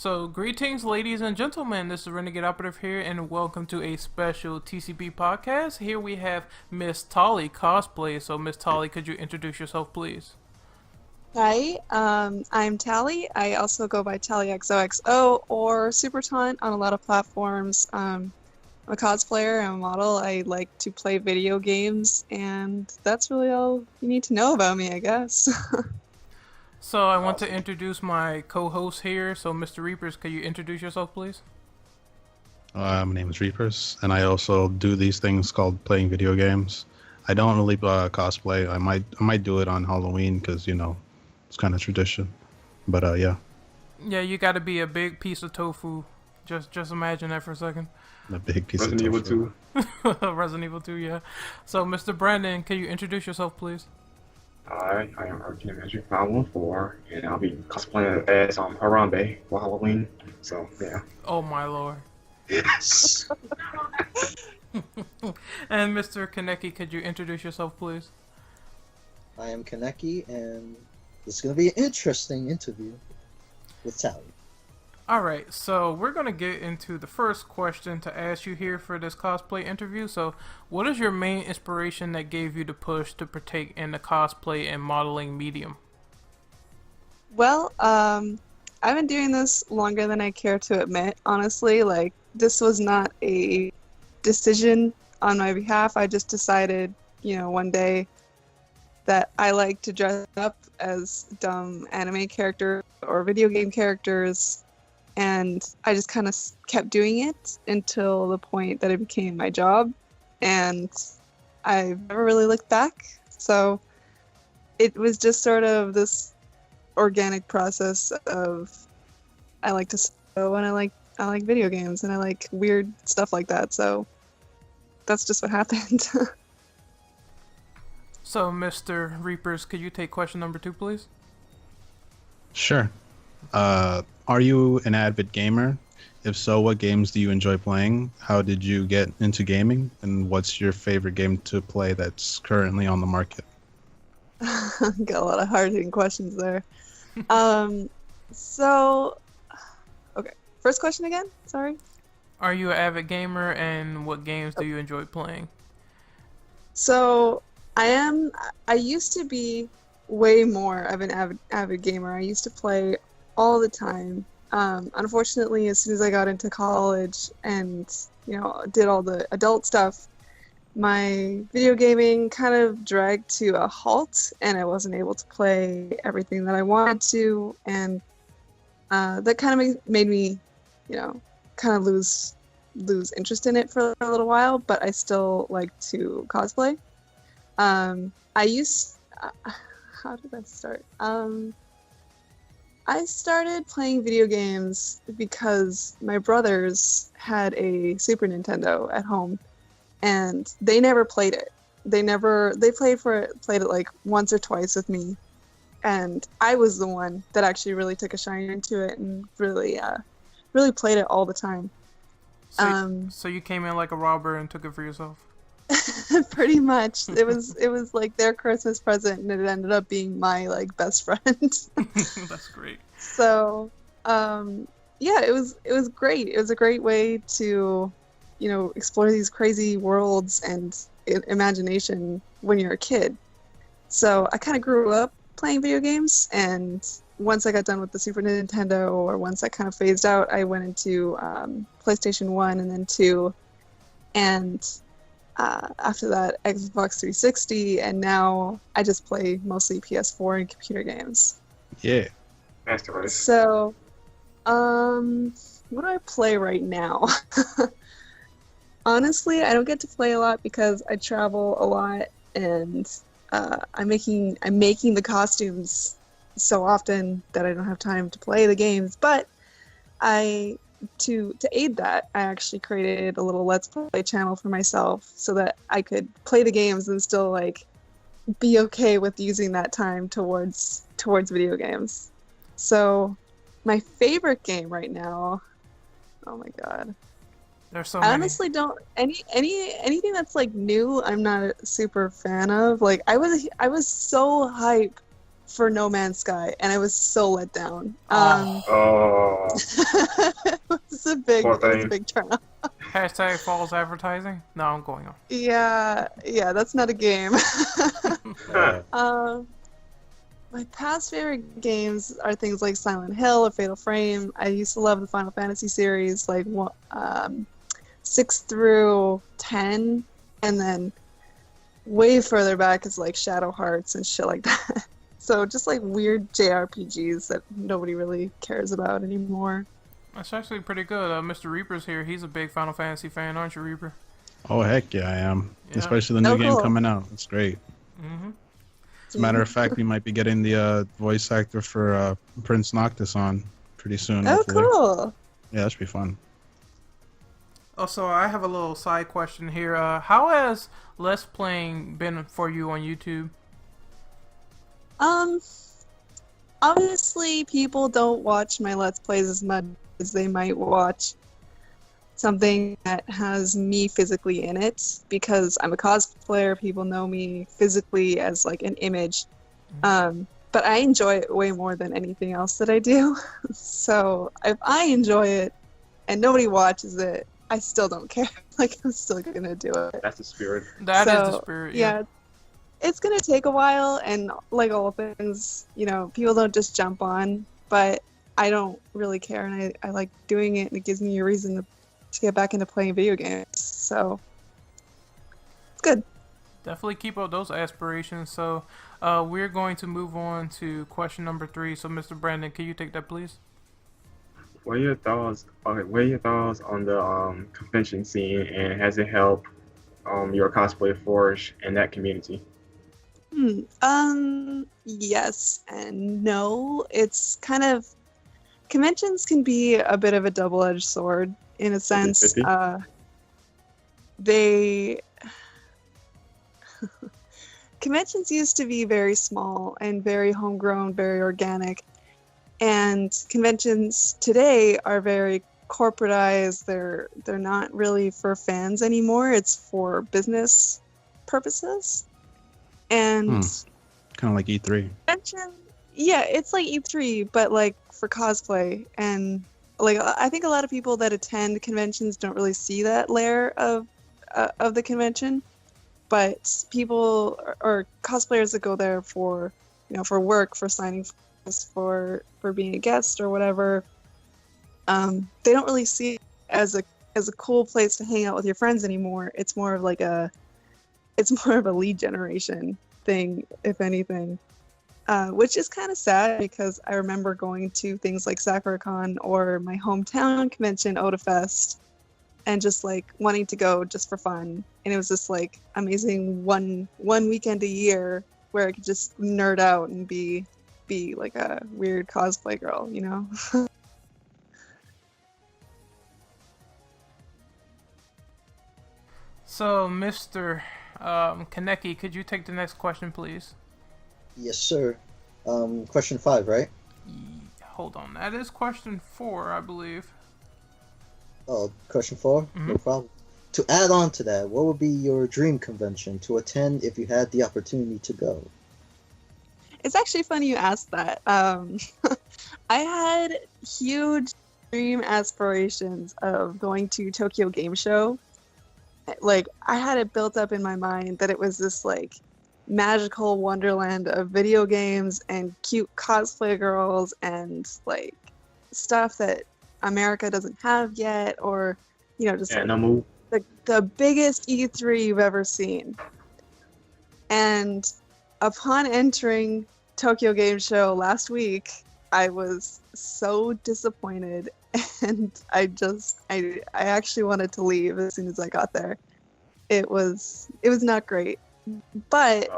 So, greetings, ladies and gentlemen. This is Renegade Operative here, and welcome to a special TCP podcast. Here we have Miss Tali Cosplay. So, Miss Tali, could you introduce yourself, please? Hi, I'm Tali. I also go by Tali XOXO or Super Taunt on a lot of platforms. I'm a cosplayer, I'm a model. I like to play video games, and that's really all you need to know about me, I guess. So, I want to introduce my co-host here. So, Mr. Reapers, could you introduce yourself, please? My name is Reapers, and I also do these things called playing video games. I don't really cosplay. I might do it on Halloween because it's kind of tradition. But yeah, Yeah, you got to be a big piece of tofu. Just imagine that for a second. a big piece Resident of Evil tofu. 2. Resident Evil 2, yeah. So, Mr. Brandon, can you introduce yourself, please? I am Arcane Magic 514, and I'll be cosplaying as Harambe for Halloween. So, yeah. Oh, my lord. Yes! And Mr. Kaneki, could you introduce yourself, please? I am Kaneki, and this is going to be an interesting interview with Tali. Alright, so we're going to get into the first question to ask you here for this cosplay interview. So, what is your main inspiration that gave you the push to partake in the cosplay and modeling medium? Well, I've been doing this longer than I care to admit, honestly. Like, this was not a decision on my behalf. I just decided, one day that I like to dress up as dumb anime characters or video game characters. And I just kind of kept doing it until the point that it became my job. And I've never really looked back. So it was just sort of this organic process of I like to sew and I like video games and I like weird stuff like that. So that's just what happened. So, Mr. Reapers, could you take question number 2, please? Sure. Are you an avid gamer? If so, what games do you enjoy playing? How did you get into gaming? And what's your favorite game to play that's currently on the market? Got a lot of hard-hitting questions there. So, okay. First question again? Sorry. Are you an avid gamer, and what games do you enjoy playing? So, I used to be way more of an avid gamer. I used to play all the time. Unfortunately, as soon as I got into college and, did all the adult stuff, my video gaming kind of dragged to a halt and I wasn't able to play everything that I wanted to. And that kind of made me, kind of lose interest in it for a little while, but I still like to cosplay. How did that start? I started playing video games because my brothers had a Super Nintendo at home, and they never played it. They played it like once or twice with me, and I was the one that actually really took a shine to it and really played it all the time. So you came in like a robber and took it for yourself? Pretty much. It was like their Christmas present, and it ended up being my best friend. That's great. So, yeah, it was great. It was a great way to, explore these crazy worlds and imagination when you're a kid. So I kind of grew up playing video games, and once I got done with the Super Nintendo, or once I kind of phased out, I went into PlayStation 1 and then 2, and after that, Xbox 360, and now I just play mostly PS4 and computer games. Yeah. Master Race. So, what do I play right now? Honestly, I don't get to play a lot because I travel a lot, and I'm making the costumes so often that I don't have time to play the games. But to aid that, I actually created a little Let's Play channel for myself so that I could play the games and still be okay with using that time towards video games. So my favorite game right now, oh my god. There's so I many. honestly don't anything that's new, I'm not a super fan of. I was so hype for No Man's Sky, and I was so let down. Oh, It was a big, poor it was a thing. big turn off. Hashtag false advertising. No, I'm going on. Yeah, that's not a game. Uh, My past favorite games are things like Silent Hill or Fatal Frame. I used to love the Final Fantasy series, like 6 through 10, and then way further back is like Shadow Hearts and shit like that. So just like weird JRPGs that nobody really cares about anymore. That's actually pretty good. Mr. Reaper's here. He's a big Final Fantasy fan, aren't you, Reaper? Oh heck yeah, I am. Yeah. Especially the new Oh, game cool. coming out. It's great. Mm-hmm. As a matter of fact, we might be getting the voice actor for Prince Noctis on pretty soon. Oh, Hopefully. cool. Yeah, that should be fun. Also, I have a little side question here. How has Let's Playing been for you on YouTube? Obviously, people don't watch my Let's Plays as much as they might watch something that has me physically in it, because I'm a cosplayer. People know me physically as like an image. But I enjoy it way more than anything else that I do. So if I enjoy it and nobody watches it, I still don't care. Like, I'm still gonna do it. That's the spirit. That is the So, spirit. Yeah, it's gonna take a while, and like all things, people don't just jump on. But I don't really care, and I like doing it, and it gives me a reason to get back into playing video games. So it's good. Definitely keep up those aspirations. So we're going to move on to question number 3. So Mr. Brandon, can you take that, please? What are your thoughts? What are your thoughts on the convention scene, and has it helped your cosplay flourish in that community? Yes and no. It's kind of, conventions can be a bit of a double-edged sword in a sense. 50-50? They conventions used to be very small and very homegrown, very organic, and conventions today are very corporatized. They're not really for fans anymore. It's for business purposes. And Kind of like E3. convention, yeah, it's like E3, but like for cosplay. And like, I think a lot of people that attend conventions don't really see that layer of the convention, but people or cosplayers that go there for for work, for signing for being a guest or whatever, they don't really see it as a cool place to hang out with your friends anymore. It's more of like it's more of a lead generation thing, if anything, which is kind of sad, because I remember going to things like SakuraCon or my hometown convention, Otafest, and just like wanting to go just for fun. And it was just like amazing one weekend a year where I could just nerd out and be like a weird cosplay girl, So Mr. Kaneki, could you take the next question, please? yes, sir. Question 5, right? Hold on. That is question 4, I believe. Oh, question 4? No problem. To add on to that, what would be your dream convention to attend if you had the opportunity to go? It's actually funny you asked that. I had huge dream aspirations of going to Tokyo Game Show. Like, I had it built up in my mind that it was this like magical wonderland of video games and cute cosplay girls and like stuff that America doesn't have yet, or just like Animal. the biggest E3 you've ever seen. And upon entering Tokyo Game Show last week, I was so disappointed, and I actually wanted to leave as soon as I got there. It was not great. But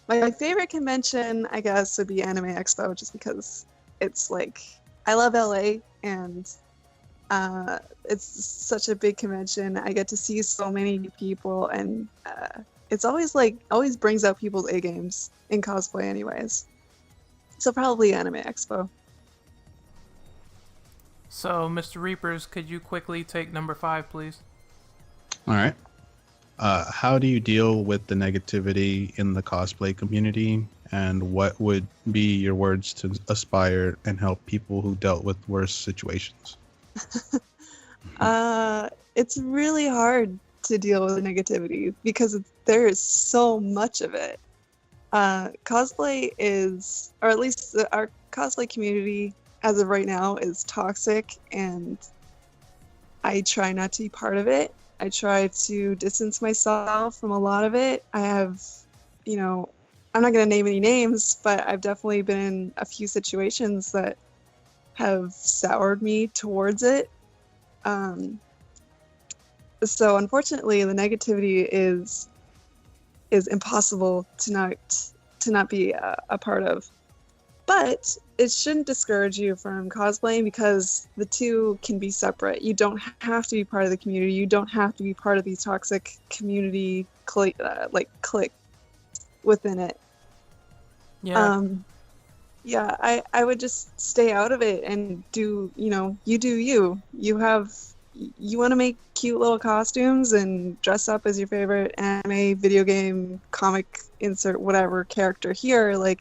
my favorite convention, I guess, would be Anime Expo, just because it's like, I love LA, and it's such a big convention. I get to see so many people, and it's always brings out people's A games in cosplay anyways. So probably Anime Expo. So, Mr. Reapers, could you quickly take number 5, please? All right. How do you deal with the negativity in the cosplay community? And what would be your words to aspire and help people who dealt with worse situations? It's really hard to deal with negativity because there is so much of it. Cosplay is, or at least our cosplay community as of right now, is toxic, and I try not to be part of it. I try to distance myself from a lot of it. I have, I'm not going to name any names, but I've definitely been in a few situations that have soured me towards it. So unfortunately, the negativity is impossible to not be a part of. But it shouldn't discourage you from cosplaying because the two can be separate. You don't have to be part of the community. You don't have to be part of these toxic community clique within it. Yeah. Yeah, I would just stay out of it and do, you do you. You want to make cute little costumes and dress up as your favorite anime, video game, comic, insert whatever character here, like,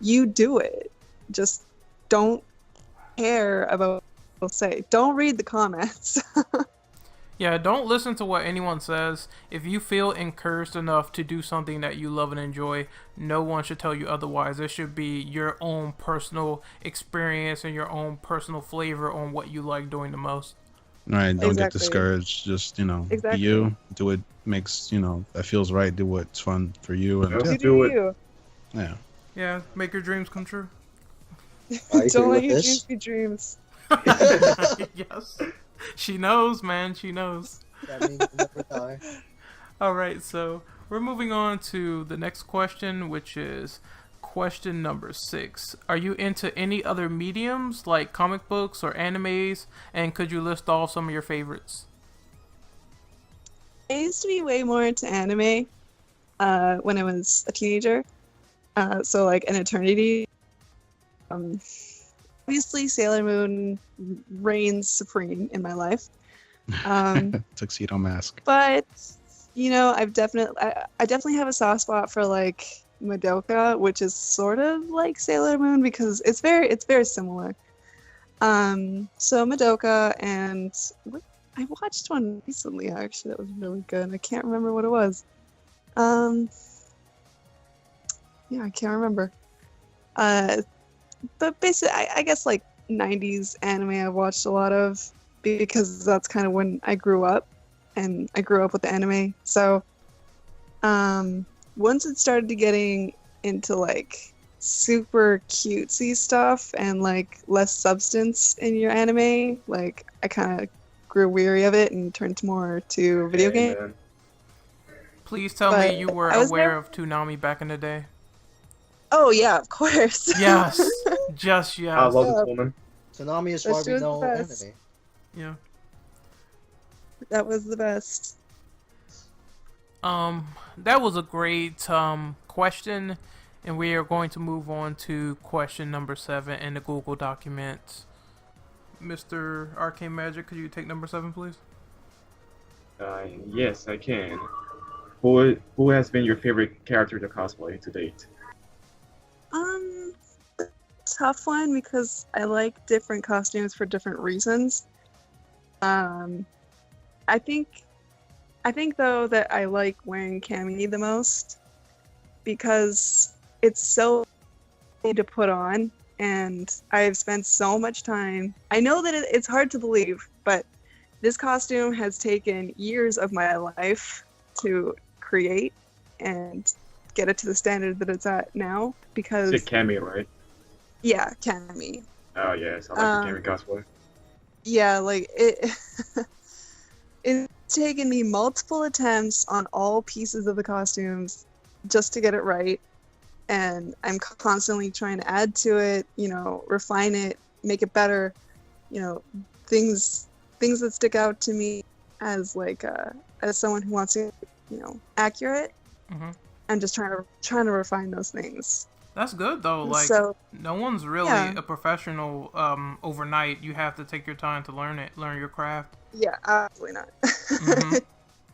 you do it. Just don't care about what people say. Don't read the comments. Yeah, don't listen to what anyone says. If you feel encouraged enough to do something that you love and enjoy, no one should tell you otherwise. It should be your own personal experience and your own personal flavor on what you like doing the most. Right, don't get Exactly. discouraged. Just, Exactly. be you. Do what makes, that feels right. Do what's fun for you. And Just You do do it. you. yeah. Yeah, make your dreams come true. I agree Don't let with your this. dreams be dreams. Yes. She knows, man. She knows. That means you never die. All right, so we're moving on to the next question, which is question number 6. Are you into any other mediums like comic books or animes? And could you list off some of your favorites? I used to be way more into anime when I was a teenager. So like an eternity. Obviously, Sailor Moon reigns supreme in my life. Tuxedo Mask. But I definitely have a soft spot for like Madoka, which is sort of like Sailor Moon because it's very similar. So Madoka, and I watched one recently actually that was really good. I can't remember what it was. Yeah, I can't remember. But basically, I guess like 90s anime I've watched a lot of because that's kind of when I grew up, and I grew up with the anime. So, once it started to getting into like super cutesy stuff and like less substance in your anime, like I kind of grew weary of it and turned more to video Hey, games. man. Please tell But me you were I was aware there- of Toonami back in the day. Oh yeah, of course. Yes. Just I yes. love this woman. Tsunami is That why we show's know the best. anime. Yeah. That was the best. That was a great question, and we are going to move on to question number 7 in the Google document. Mr. Arcane Magic, could you take number 7, please? Yes, I can. Who has been your favorite character to cosplay to date? Tough one because I like different costumes for different reasons. I think though that I like wearing cami the most because it's so easy to put on, and I've spent so much time. I know that it's hard to believe, but this costume has taken years of my life to create and get it to the standard that it's at now because It's a cameo, right? yeah, cami. Oh yes, I like the cameo cosplay. Yeah, like it it's taken me multiple attempts on all pieces of the costumes just to get it right, and I'm constantly trying to add to it, refine it, make it better, things that stick out to me as like as someone who wants to, accurate. Mhm. I'm just trying to refine those things. That's good though. Like, So no one's really yeah. a professional overnight. You have to take your time to learn your craft. yeah, absolutely not. Mhm.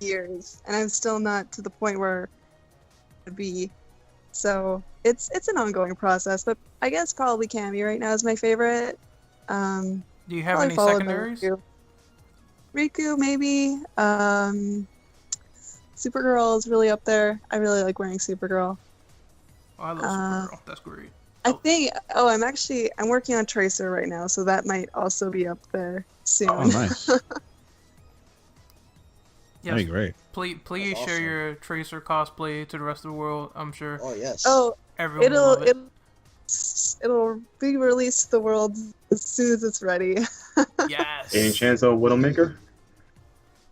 Years, and I'm still not to the point where I'd be So it's an ongoing process, but I guess probably Cammy right now is my favorite. Do you have Probably any followed by secondaries? Riku, maybe. Supergirl is really up there. I really like wearing Supergirl. Oh, I love Supergirl. That's great. I think. Oh, I'm working on Tracer right now, so that might also be up there soon. Oh, nice. Yes. That'd be great. Please That's share awesome. your Tracer cosplay to the rest of the world. I'm sure Oh yes. Oh, everyone will love it. it'll be released to the world as soon as it's ready. Yes. Any chance of Widowmaker?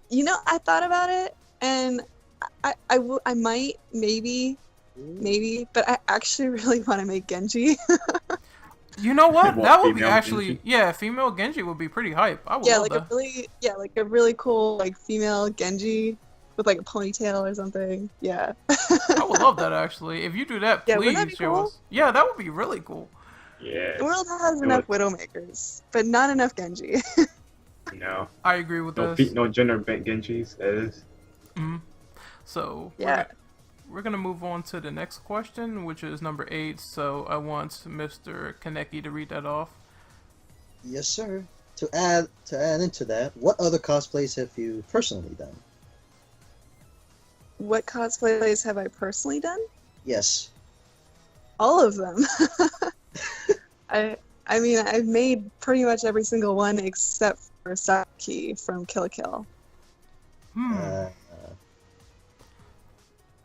You know, I thought about it, and I might, maybe, but I actually really want to make Genji. You know what? What, That would be female actually, Genji? yeah, female Genji would be pretty hype. I would Yeah, love like that. like a really cool like female Genji with like a ponytail or something. Yeah. I would love that actually. If you do that, Yeah, wouldn't that please be show cool? us. Yeah, that would be really cool. Yeah. The world has No, enough Widowmakers, but not enough Genji. No. I agree with No, this. no gender bent Genjis, that is. Mhm. So Yeah. we're gonna move on to the next question, which is number 8. So I want Mr. Kaneki to read that off. Yes, sir. To add into that, what other cosplays have you personally done? What cosplays have I personally done? Yes. All of them. I mean, I've made pretty much every single one except for Saki from Kill la Kill. Uh,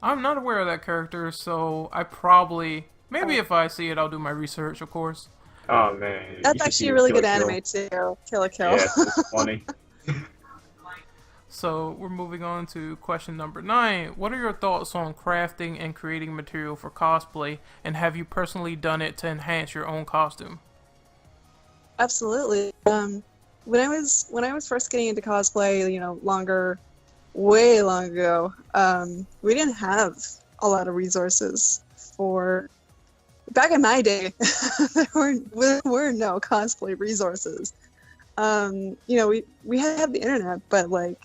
I'm not aware of that character, so I probably maybe if I see it, I'll do my research, of course. Oh man. you That's should actually see a really Kill good la Kill. anime too, Kill la Kill. Yes, it's funny. So we're moving on to question number 9. What are your thoughts on crafting and creating material for cosplay, and have you personally done it to enhance your own costume? Absolutely. When I was first getting into cosplay, you know, way long ago, we didn't have a lot of resources for. Back in my day, there were no cosplay resources. You know, we had the internet, but like,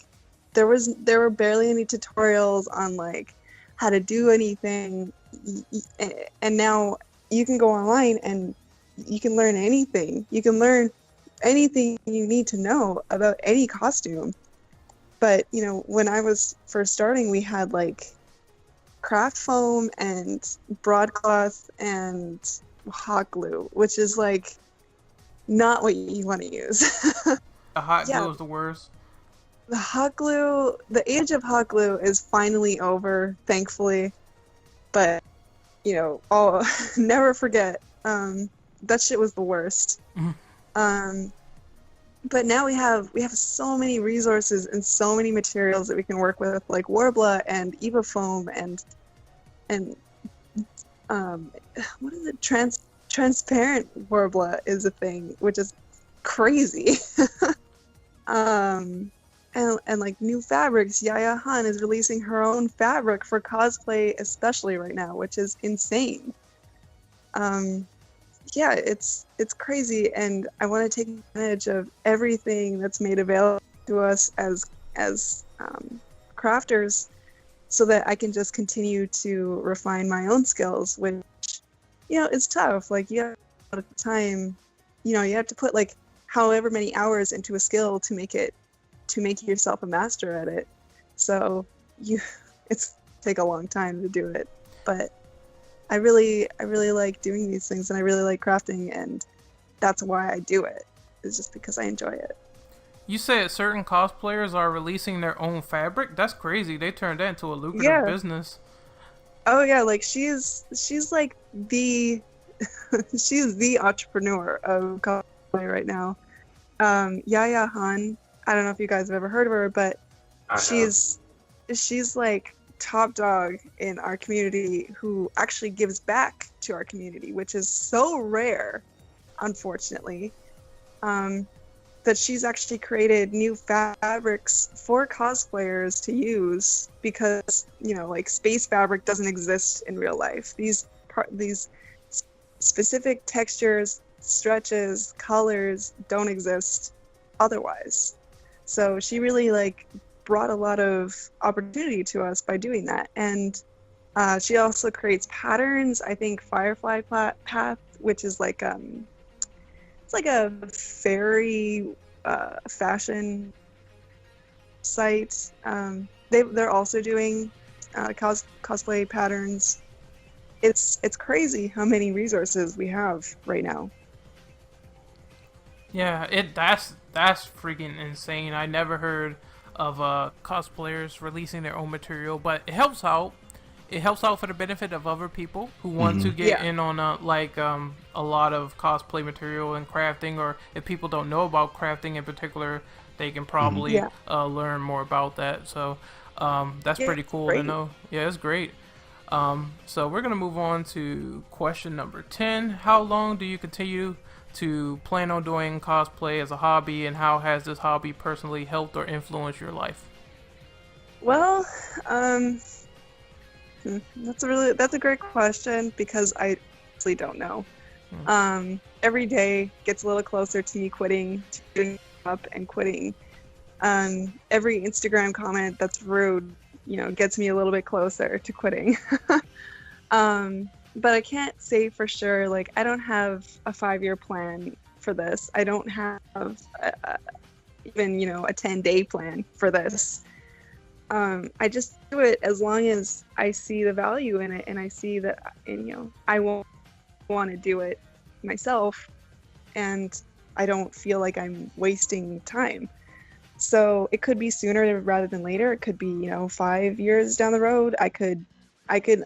there were barely any tutorials on like how to do anything, and now you can go online and you can learn anything. You can learn anything you need to know about any costume. But, you know, when I was first starting, we had like craft foam and broadcloth and hot glue, which is like not what you want to use. The hot Yeah. glue is the worst. The hot glue, the age of hot glue is finally over, thankfully. But, you know, never forget, that shit was the worst. Mhm. But now we have so many resources and so many materials that we can work with, like Warbler and Eva foam and what is it? Transparent Warbler is a thing, which is crazy. And like new fabrics. Yaya Han is releasing her own fabric for cosplay, especially right now, which is insane. Yeah, it's crazy, and I want to take advantage of everything that's made available to us as crafters, so that I can just continue to refine my own skills, which, you know, it's tough. Like, you have at the time, you know, you have to put like however many hours into a skill to make yourself a master at it. So it's take a long time to do it, but I really like doing these things, and I really like crafting, and that's why I do it. It's just because I enjoy it. You said certain cosplayers are releasing their own fabric? That's crazy. They turned that into a lucrative Yeah. business. Oh yeah, like she's like the she's the entrepreneur of cosplay right now. Yaya Han, I don't know if you guys have ever heard of her, but I have. she's like top dog in our community, who actually gives back to our community, which is so rare, unfortunately. That she's actually created new fabrics for cosplayers to use, because, you know, like space fabric doesn't exist in real life. These specific textures, stretches, colors don't exist otherwise. So she really like brought a lot of opportunity to us by doing that. And She also creates patterns. I think Firefly Path, which is like it's like a fairy fashion site. They're also doing cosplay patterns. It's crazy how many resources we have right now. Yeah, that's freaking insane. I never heard of cosplayers releasing their own material, but it helps out. It helps out for the benefit of other people who want to get Yeah. in on a lot of cosplay material and crafting, or if people don't know about crafting in particular, they can probably Yeah. learn more about that. So that's Yeah, pretty it's cool to great. know. Yeah, it's great. So we're gonna move on to question number 10. How long do you continue to plan on doing cosplay as a hobby, and how has this hobby personally helped or influenced your life? Well, that's a great question because I honestly don't know. Every day gets a little closer to me quitting, to giving up and quitting. Every Instagram comment that's rude, gets me a little bit closer to quitting. But I can't say for sure. Like, I don't have a 5-year plan for this. I don't have even a 10-day plan for this. I just do it as long as I see the value in it, and I see that, I won't want to do it myself, and I don't feel like I'm wasting time. So it could be sooner rather than later. It could be 5 years down the road. I could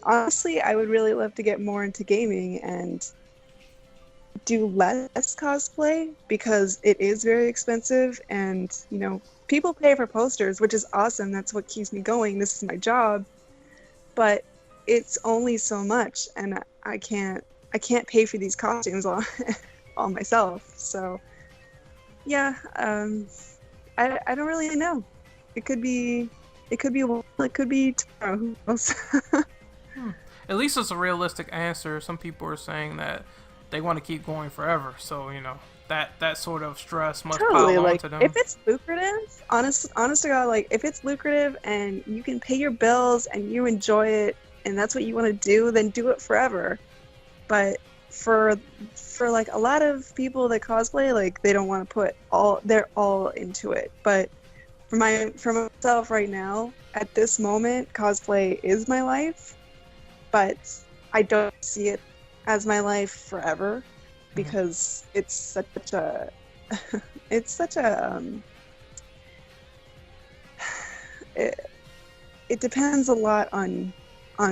honestly, I would really love to get more into gaming and do less cosplay because it is very expensive, and people pay for posters, which is awesome. That's what keeps me going. This is my job, but it's only so much, and I can't pay for these costumes all myself. So yeah, I don't really know. It could be tomorrow. Who knows? At least it's a realistic answer. Some people are saying that they want to keep going forever, so that sort of stress must Totally. pile Like, onto them. if it's lucrative, honest to God, like, if it's lucrative and you can pay your bills and you enjoy it and that's what you want to do, then do it forever. But for like a lot of people that cosplay, like, they don't want to put their all into it. But for myself right now, at this moment, cosplay is my life, but I don't see it as my life forever because it's such a it depends a lot on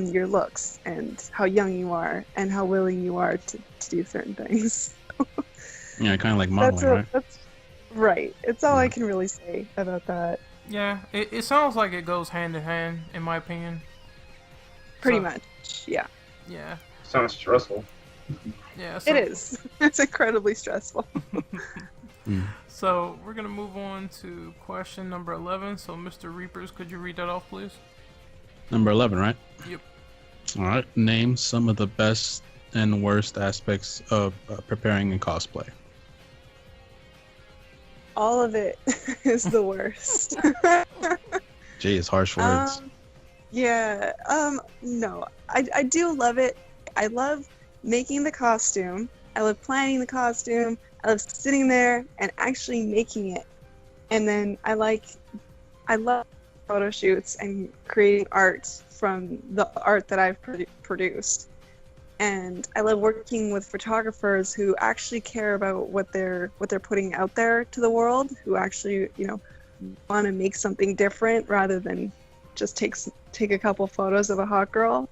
your looks and how young you are and how willing you are to do certain things. Yeah, kind of like modeling, right? That's right. It's all I can really say about that. Yeah, it sounds like it goes hand in hand, in my opinion. Pretty So, much, yeah. Yeah. Sounds stressful. Yeah. So, It is. It's incredibly stressful. So we're gonna move on to question number 11. So, Mr. Reapers, could you read that off, please? Number 11, right? Yep. All right. Name some of the best and worst aspects of preparing in cosplay. All of it is the worst. Geez, harsh words. Yeah. No. I do love it. I love making the costume. I love planning the costume. I love sitting there and actually making it. And then I love photo shoots and creating art from the art that I've produced. And I love working with photographers who actually care about what they're putting out there to the world, who actually, want to make something different rather than just take a couple photos of a hot girl.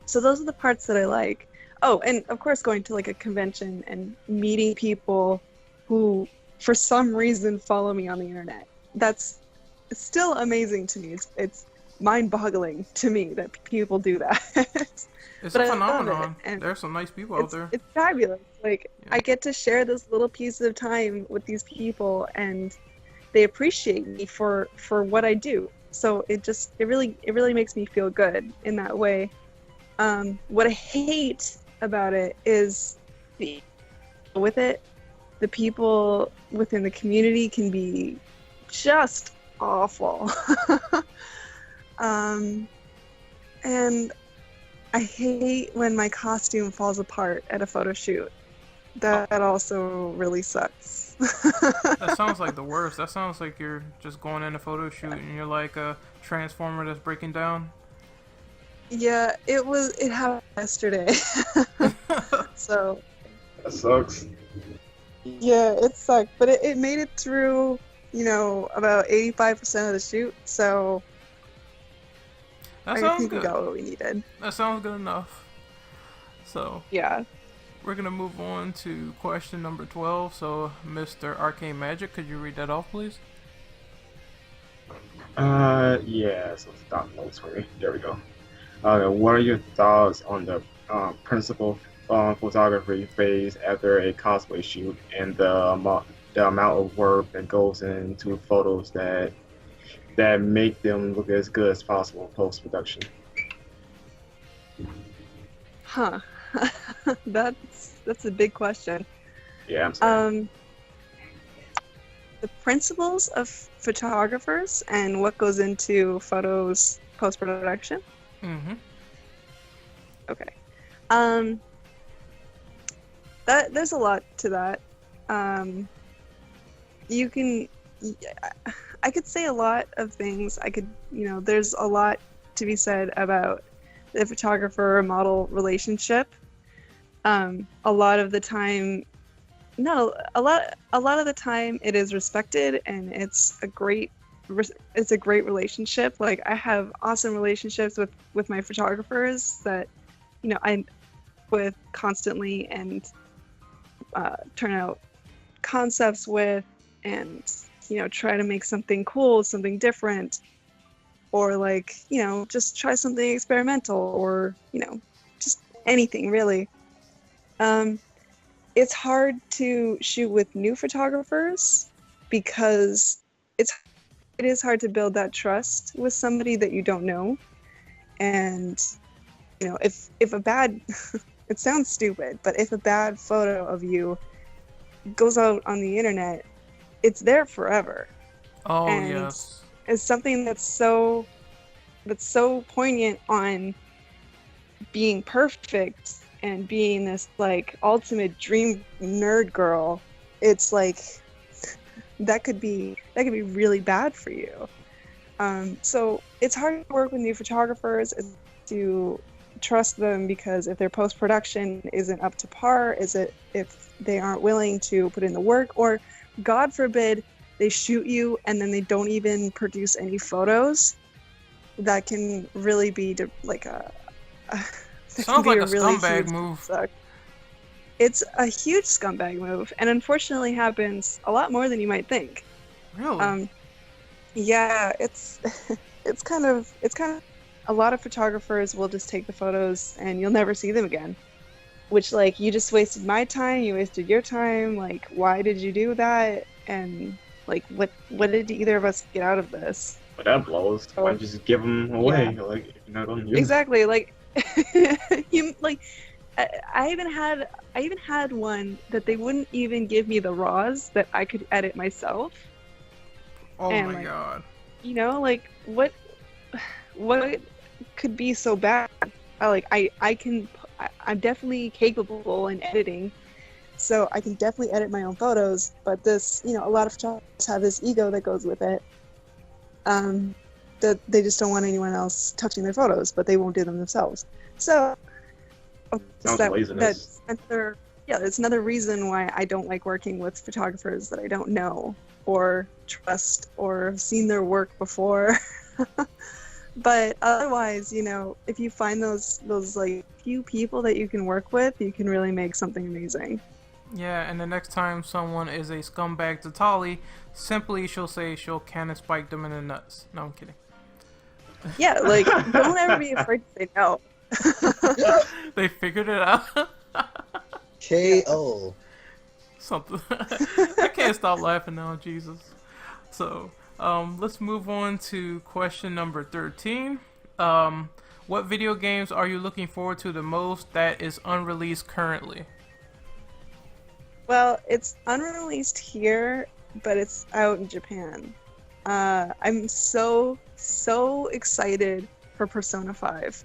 So those are the parts that I like. Oh, and of course going to like a convention and meeting people who for some reason follow me on the internet. It's still amazing to me. It's mind-boggling to me that people do that. It's But a I love phenomenon. it, and There's some nice people out there. It's fabulous. Like, Yeah. I get to share this little piece of time with these people, and they appreciate me for what I do. So it really makes me feel good in that way. What I hate about it is the people within the community can be just awful. And I hate when my costume falls apart at a photo shoot. That also really sucks. That sounds like the worst. That sounds like you're just going in a photo shoot and you're like a transformer that's breaking down. Yeah, it happened yesterday. So, That sucks. yeah, it sucked. But it made it through, about 85% of the shoot. So, That I sounds think we good. got what we needed. That sounds good enough. So, Yeah. we're going to move on to question number 12. So, Mr. Arcane Magic, could you read that off, please? Yeah, so stop notes for me. There we go. What are your thoughts on the principal photography phase after a cosplay shoot and the amount of work that goes into photos that make them look as good as possible post production? Huh. That's a big question. Yeah, I'm sorry. The principles of photographers and what goes into photos post production. Mm-hmm. Okay. There's a lot to that. You can. I could say a lot of things. There's a lot to be said about the photographer-model relationship. A lot of the time, a lot of the time it is respected and it's a great relationship. Like, I have awesome relationships with my photographers that, I with constantly and turn out concepts with, and try to make something cool, something different, or just try something experimental, or just anything really. It's hard to shoot with new photographers because it is hard to build that trust with somebody that you don't know. And if a bad it sounds stupid, but if a bad photo of you goes out on the internet, it's there forever. Oh, And yes. it's something that's so poignant on being perfect and being this ultimate dream nerd girl. It's that could be really bad for you. So it's hard to work with new photographers, to trust them, because if their post-production isn't up to par, if they aren't willing to put in the work, or God forbid they shoot you and then they don't even produce any photos, that can really be Sounds like a scumbag move. Suck. It's a huge scumbag move, and unfortunately happens a lot more than you might think. Really? Yeah, it's kind of a lot of photographers will just take the photos and you'll never see them again. Which, you just wasted my time, you wasted your time. Why did you do that? And what did either of us get out of this? But that blows. Why don't you just give them away? Yeah. If you're not gonna use Exactly. I even had one that they wouldn't even give me the raws that I could edit myself. Oh and, my god. What could be so bad? I'm definitely capable in editing, so I can definitely edit my own photos. But this, a lot of photographers have this ego that goes with it. That they just don't want anyone else touching their photos, but they won't do them themselves. So laziness. It's another reason why I don't like working with photographers that I don't know or trust or have seen their work before. But otherwise, if you find those few people that you can work with, you can really make something amazing. Yeah, and the next time someone is a scumbag to Tali, simply she'll say she'll cannon spike them in the nuts. No, I'm kidding. Yeah, don't ever be afraid to say no. They figured it out. KO. Something. I can't stop laughing now, Jesus. So, let's move on to question number 13. What video games are you looking forward to the most that is unreleased currently? Well, it's unreleased here, but it's out in Japan. I'm so excited for Persona 5.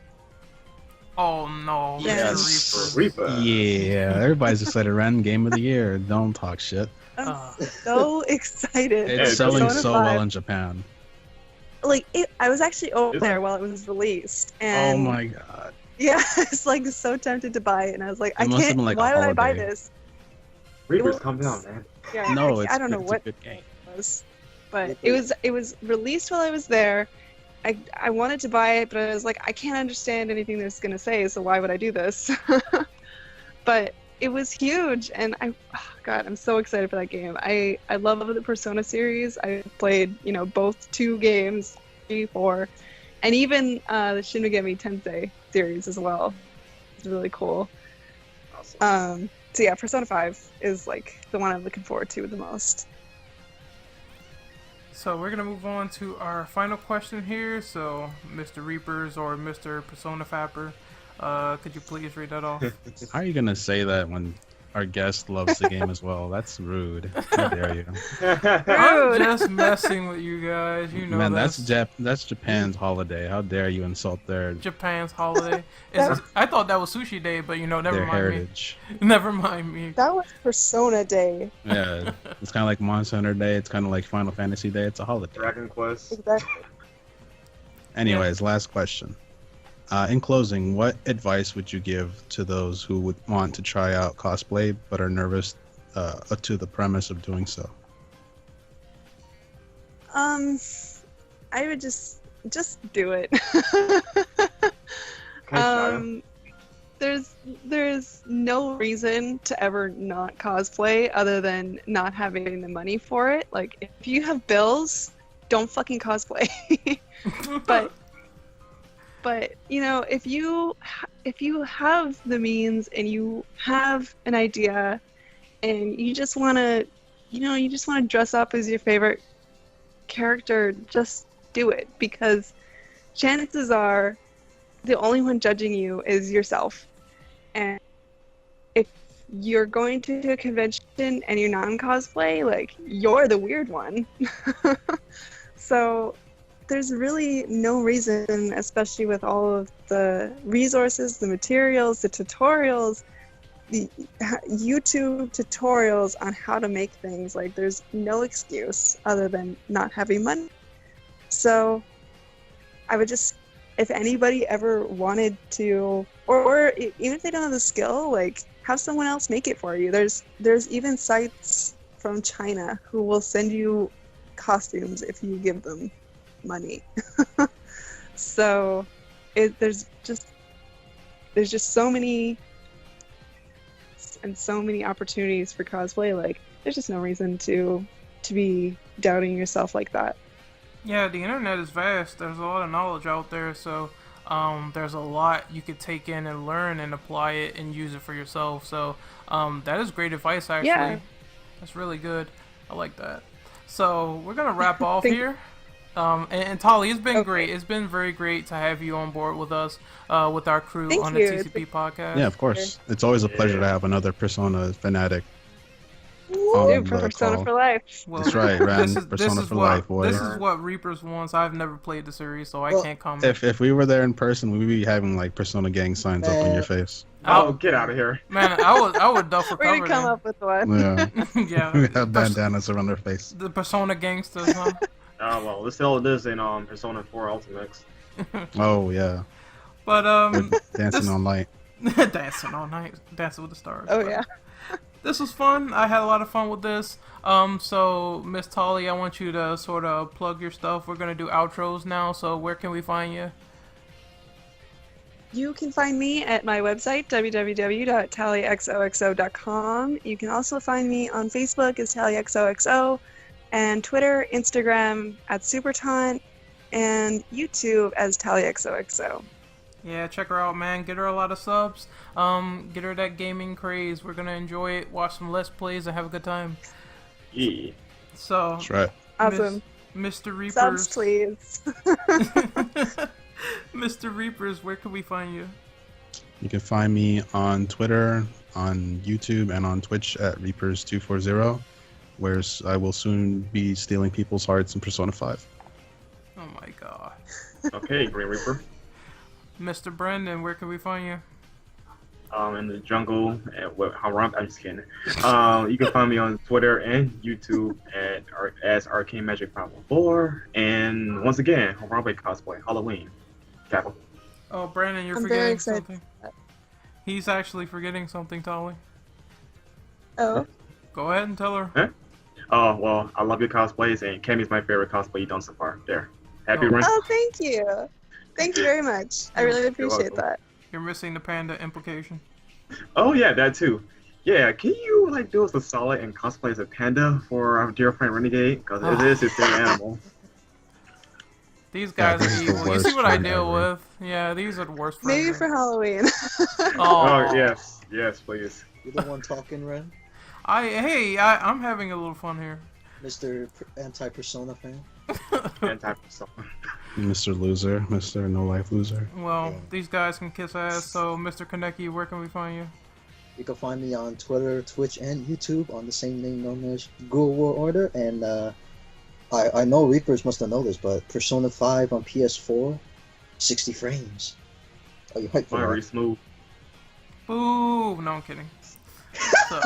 Oh no, Yes, Mr. Reaper. Yeah, everybody's excited. Random game of the year. Don't talk shit. I'm Uh, so excited. It's Hey, selling Persona so 5. well in Japan. Like I was actually over Is it? there while it was released, Oh and my god. yeah, I was like so tempted to buy it, and I was like, It I must have can't. been like a Why would I buy holiday. this? Reaper's was- coming down, man. Yeah, No, I don't know it's what a good game. it was, but it was released while I was there. I wanted to buy it, but I was like, I can't understand anything that's gonna say, so why would I do this? But it was huge, and God, I'm so excited for that game. I love the Persona series. I played, both 2 games, 3, 4, and even the Shin Megami Tensei series as well. It's really cool. Awesome. So yeah, Persona 5 is like the one I'm looking forward to the most. So we're gonna move on to our final question here. So, Mr. Reapers or Mr. Persona Fapper, could you please read that off? How are you gonna say that when our guest loves the game as well? That's rude. How dare you? I'm Rude. just messing with you guys. You know Man, that's that's Japan's holiday. How dare you insult their Japan's holiday. I thought that was Sushi Day, but never their mind heritage? me. Never mind me. That was Persona Day. Yeah, it's kind of like Monster Hunter Day. It's kind of like Final Fantasy Day. It's a holiday. Dragon Quest. Exactly. Anyways, last question. In closing, what advice would you give to those who would want to try out cosplay but are nervous to the premise of doing so? I would just do it. There's no reason to ever not cosplay other than not having the money for it. Like, if you have bills, don't fucking cosplay. but if you have the means and you have an idea and you just want to dress up as your favorite character, just do it, because chances are the only one judging you is yourself. And if you're going to a convention and you're not in cosplay, like, you're the weird one. So there's really no reason, especially with all of the resources, the materials, the tutorials, the YouTube tutorials on how to make things. Like, there's no excuse other than not having money. So I would just, if anybody ever wanted to, or even if they don't have the skill, like, have someone else make it for you. There's even sites from China who will send you costumes if you give them money. So there's just so many opportunities for cosplay. Like, there's just no reason to be doubting yourself like that. Yeah, the internet is vast. There's a lot of knowledge out there, so there's a lot you could take in and learn and apply it and use it for yourself. So that is great advice, actually. Yeah. That's really good. I like that. So we're gonna wrap off Thank here. And Tali, it's been Okay. great. It's been very great to have you on board with us, with our crew Thank on you. the TCP podcast. Yeah, of course. It's always a pleasure to have another Persona fanatic. Dude, the Persona call. for life. Well, That's right, Ran. this Persona is for what, life, boy. This is what Reapers wants. I've never played the series, so I Well, can't comment. If we were there in person, we'd be having like Persona gang signs up on your face. Oh, get out of here. Man, I would duff for We're cover. gonna come then. up with one. Yeah, Yeah, we have bandanas around their face. the Persona gangsters, huh? Well, let's tell this in Persona 4 Ultimates. Oh yeah, But dancing this- on light. dancing all night, dancing with the stars. Oh But yeah. this was fun. I had a lot of fun with this. So Miss Tali, I want you to sort of plug your stuff. We're gonna do outros now. So where can we find you? You can find me at my website, www.tallyxoxo.com. You can also find me on Facebook as TallyXOXO, and Twitter, Instagram at Superton, and YouTube as TallyXOXO. Yeah, check her out, man. Get her a lot of subs. Get her that gaming craze. We're gonna enjoy it. Watch some Let's Plays and have a good time. Yeah. So, That's right. Awesome. Mr. Reapers. Subs, please. Mr. Reapers, where can we find you? You can find me on Twitter, on YouTube, and on Twitch at Reapers240, where I will soon be stealing people's hearts in Persona 5. Oh my god. Okay, Green Reaper. Mr. Brandon, where can we find you? In the jungle and I'm just kidding. You can find me on Twitter and YouTube as Arcane Magic 504. And once again, Harambe Cosplay, Halloween. Capital. Oh, Brandon, you're I'm very forgetting excited. something. He's actually forgetting something, Tali. Oh, Go ahead and tell her. Huh? Oh, well, I love your cosplays, and Cammy's my favorite cosplay you've done so far. There. Happy Oh. Run. oh, thank you. Thank you very much. I really appreciate welcome. that. You're missing the panda implication. Oh, yeah, that too. Yeah, can you, like, do us a solid and cosplay as a panda for our dear friend Renegade? Because it is his favorite animal. These guys this are is the evil. You worst see what I friend deal ever. with? Yeah, these are the worst friends. Maybe for Halloween. Oh, yes, please. You're the one talking, Ren? I'm having a little fun here. Mr. Anti-Persona fan? Anti-persona. Mr. Loser, Mr. No Life Loser. Well, Yeah. these guys can kiss ass. So, Mr. Kaneki, where can we find you? You can find me on Twitter, Twitch, and YouTube on the same name known as Google War Order. And I know Reapers must have noticed, but Persona 5 on PS4, 60 frames. Are you hyped for Very that? smooth. Boo! No, I'm kidding. So,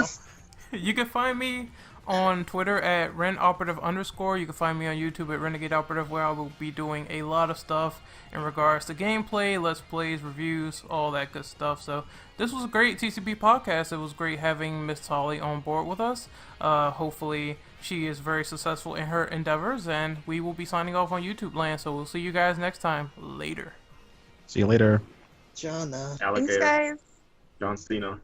you can find me on Twitter at RenOperative_. You can find me on YouTube at Renegade Operative, where I will be doing a lot of stuff in regards to gameplay, let's plays, reviews, all that good stuff. So this was a great TCP podcast. It was great having Miss Tali on board with us. Hopefully she is very successful in her endeavors, and we will be signing off on YouTube land. So we'll see you guys next time. Later. See you later. Jana. Thanks, Alligator. guys. John Cena.